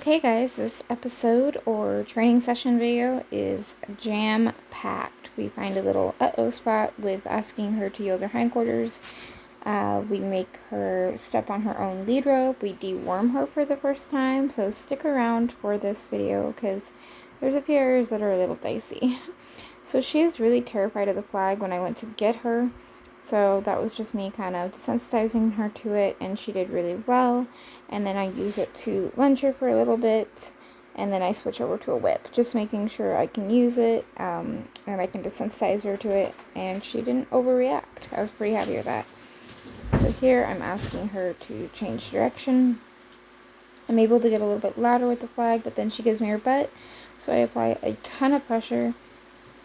Okay guys, this episode or training session video is jam-packed. We find a little uh-oh spot with asking her to yield her hindquarters. We make her step on her own lead rope. We deworm her for the first time, so stick around for this video because there's a few areas that are a little dicey. So she is really terrified of the flag when I went to get her. So that was just me kind of desensitizing her to it, and she did really well. And then I use it to lunge her for a little bit, and then I switch over to a whip, just making sure I can use it, and I can desensitize her to it, and she didn't overreact. I was pretty happy with that. So here I'm asking her to change direction. I'm able to get a little bit louder with the flag, but then she gives me her butt, so I apply a ton of pressure,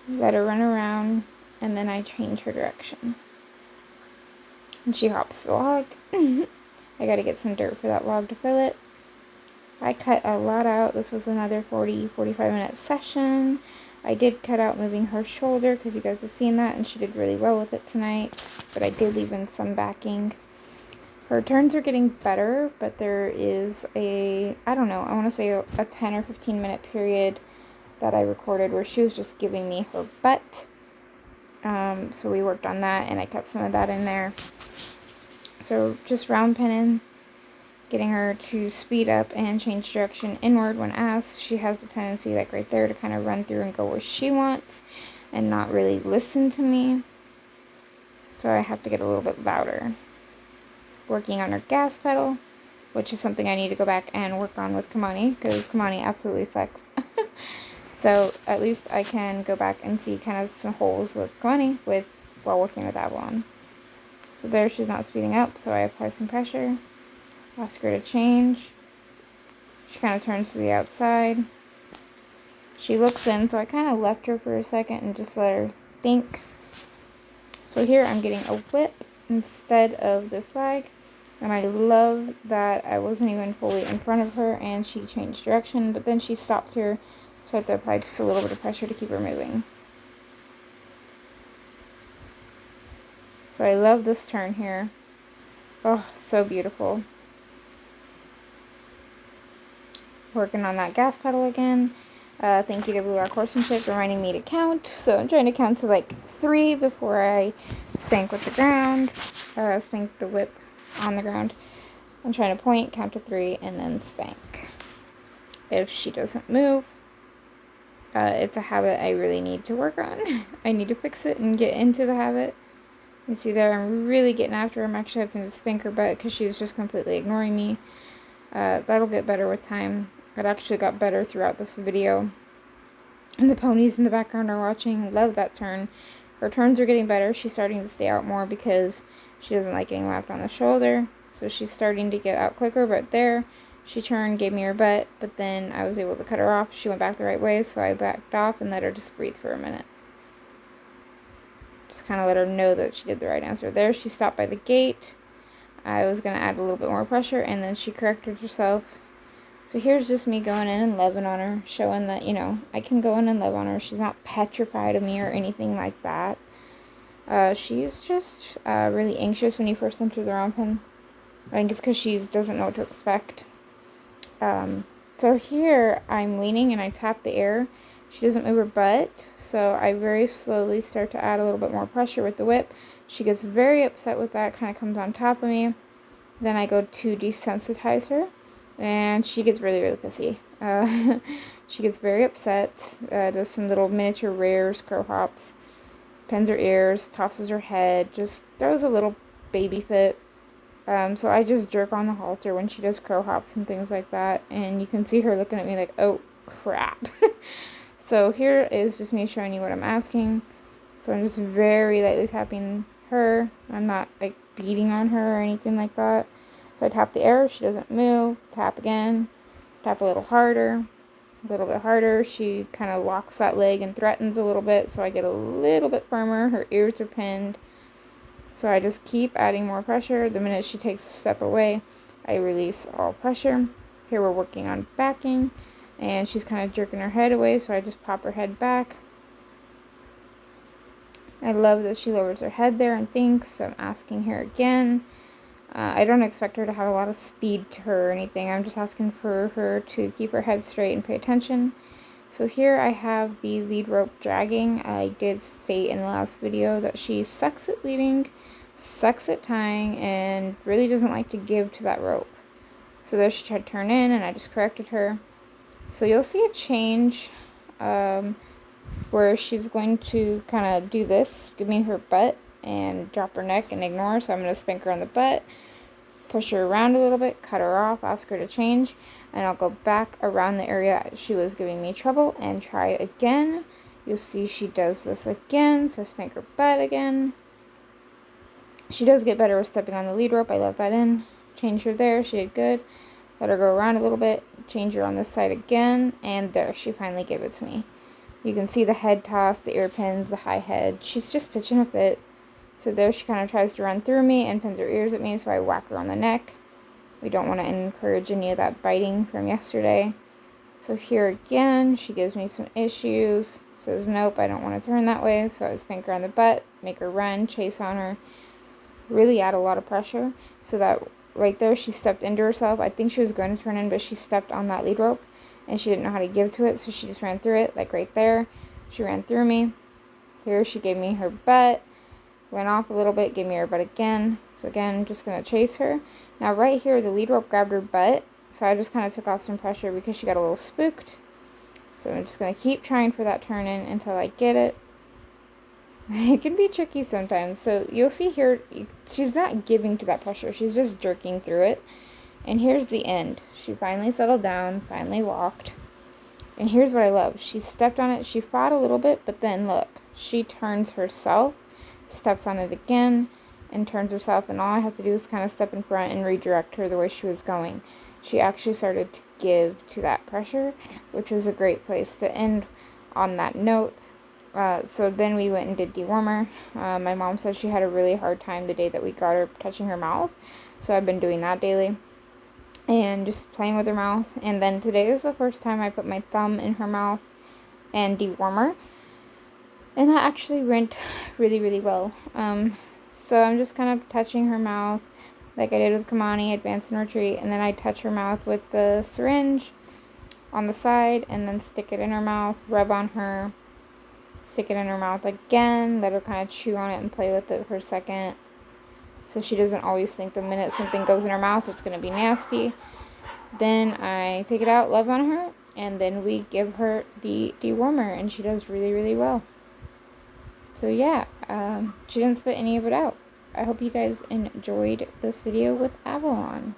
let her run around, and then I change her direction. And she hops the log. I gotta get some dirt for that log to fill it. I cut a lot out. This was another 40-45 minute session. I did cut out moving her shoulder because you guys have seen that, and she did really well with it tonight. But I did leave in some backing. Her turns are getting better, but there is I don't know, I want to say a 10 or 15 minute period that I recorded where she was just giving me her butt. So we worked on that, and I kept some of that in there. So just round pinning, getting her to speed up and change direction inward when asked. She has the tendency, like right there, to kind of run through and go where she wants and not really listen to me. So I have to get a little bit louder. Working on her gas pedal, which is something I need to go back and work on with Kamani, because Kamani absolutely sucks. So at least I can go back and see kind of some holes with Kamani while working with Avalon. So there, she's not speeding up, so I apply some pressure. Ask her to change. She kind of turns to the outside. She looks in, so I kind of left her for a second and just let her think. So here I'm getting a whip instead of the flag. And I love that I wasn't even fully in front of her and she changed direction, but then she stops here, so I have to apply just a little bit of pressure to keep her moving. So I love this turn here. Oh, so beautiful. Working on that gas pedal again. Thank you to Blue Rock Horsemanship for reminding me to count. So I'm trying to count to like 3 before I spank with the ground. Spank the whip on the ground. I'm trying to point, count to 3, and then spank. If she doesn't move, it's a habit I really need to work on. I need to fix it and get into the habit. You see there, I'm really getting after her. I'm actually having to spank her butt because she's just completely ignoring me. That'll get better with time. It actually got better throughout this video. And the ponies in the background are watching. Love that turn. Her turns are getting better. She's starting to stay out more because she doesn't like getting whacked on the shoulder. So she's starting to get out quicker. But there, she turned, gave me her butt. But then I was able to cut her off. She went back the right way, so I backed off and let her just breathe for a minute. Just kind of let her know that she did the right answer. There, she stopped by the gate. I was going to add a little bit more pressure, and then she corrected herself. So here's just me going in and loving on her, showing that, you know, I can go in and love on her. She's not petrified of me or anything like that. She's just really anxious when you first enter the romp pen. I think it's because she doesn't know what to expect. So here I'm leaning and I tap the air. She doesn't move her butt, so I very slowly start to add a little bit more pressure with the whip. She gets very upset with that, kind of comes on top of me. Then I go to desensitize her, and she gets really, really pissy. She gets very upset, does some little miniature rears, crow hops, pins her ears, tosses her head, just throws a little baby fit. So I just jerk on the halter when she does crow hops and things like that, and you can see her looking at me like, oh crap. So here is just me showing you what I'm asking. So I'm just very lightly tapping her. I'm not like beating on her or anything like that. So I tap the air, she doesn't move, tap again, tap a little harder, a little bit harder. She kind of locks that leg and threatens a little bit, so I get a little bit firmer. Her ears are pinned. So I just keep adding more pressure. The minute she takes a step away, I release all pressure. Here we're working on backing. And she's kind of jerking her head away, so I just pop her head back. I love that she lowers her head there and thinks, so I'm asking her again. I don't expect her to have a lot of speed to her or anything. I'm just asking for her to keep her head straight and pay attention. So here I have the lead rope dragging. I did state in the last video that she sucks at leading, sucks at tying, and really doesn't like to give to that rope. So there she tried to turn in, and I just corrected her. So you'll see a change where she's going to kind of do this, give me her butt, and drop her neck and ignore. So I'm going to spank her on the butt, push her around a little bit, cut her off, ask her to change, and I'll go back around the area she was giving me trouble and try again. You'll see she does this again, so I spank her butt again. She does get better with stepping on the lead rope. I left that in. Change her there. She did good. Let her go around a little bit. Change her on this side again, and there, she finally gave it to me. You can see the head toss, the ear pins, the high head. She's just pitching a fit. So there she kind of tries to run through me and pins her ears at me, so I whack her on the neck. We don't want to encourage any of that biting from yesterday. So here again, she gives me some issues. Says, nope, I don't want to turn that way. So I spank her on the butt, make her run, chase on her. Really add a lot of pressure. So that right there, she stepped into herself. I think she was going to turn in, but she stepped on that lead rope. And she didn't know how to give to it, so she just ran through it, like right there. She ran through me. Here she gave me her butt. Went off a little bit, gave me her butt again. So again, just going to chase her. Now right here, the lead rope grabbed her butt. So I just kind of took off some pressure because she got a little spooked. So I'm just going to keep trying for that turn in until I get it. It can be tricky sometimes. So you'll see here, she's not giving to that pressure. She's just jerking through it. And here's the end. She finally settled down, finally walked. And here's what I love. She stepped on it. She fought a little bit, but then look, she turns herself, steps on it again, and turns herself. And all I have to do is kind of step in front and redirect her the way she was going. She actually started to give to that pressure, which was a great place to end on that note. So then we went and did dewormer. My mom said she had a really hard time the day that we got her touching her mouth. So I've been doing that daily. And just playing with her mouth. And then today is the first time I put my thumb in her mouth and dewormer. And that actually went really, really well. So I'm just kind of touching her mouth like I did with Kamani, advance and retreat. And then I touch her mouth with the syringe on the side and then stick it in her mouth, rub on her, stick it in her mouth again, let her kind of chew on it and play with it for a second. So she doesn't always think the minute something goes in her mouth, it's going to be nasty. Then I take it out, love on her, and then we give her the dewormer, and she does really, really well. So yeah, she didn't spit any of it out. I hope you guys enjoyed this video with Avalon.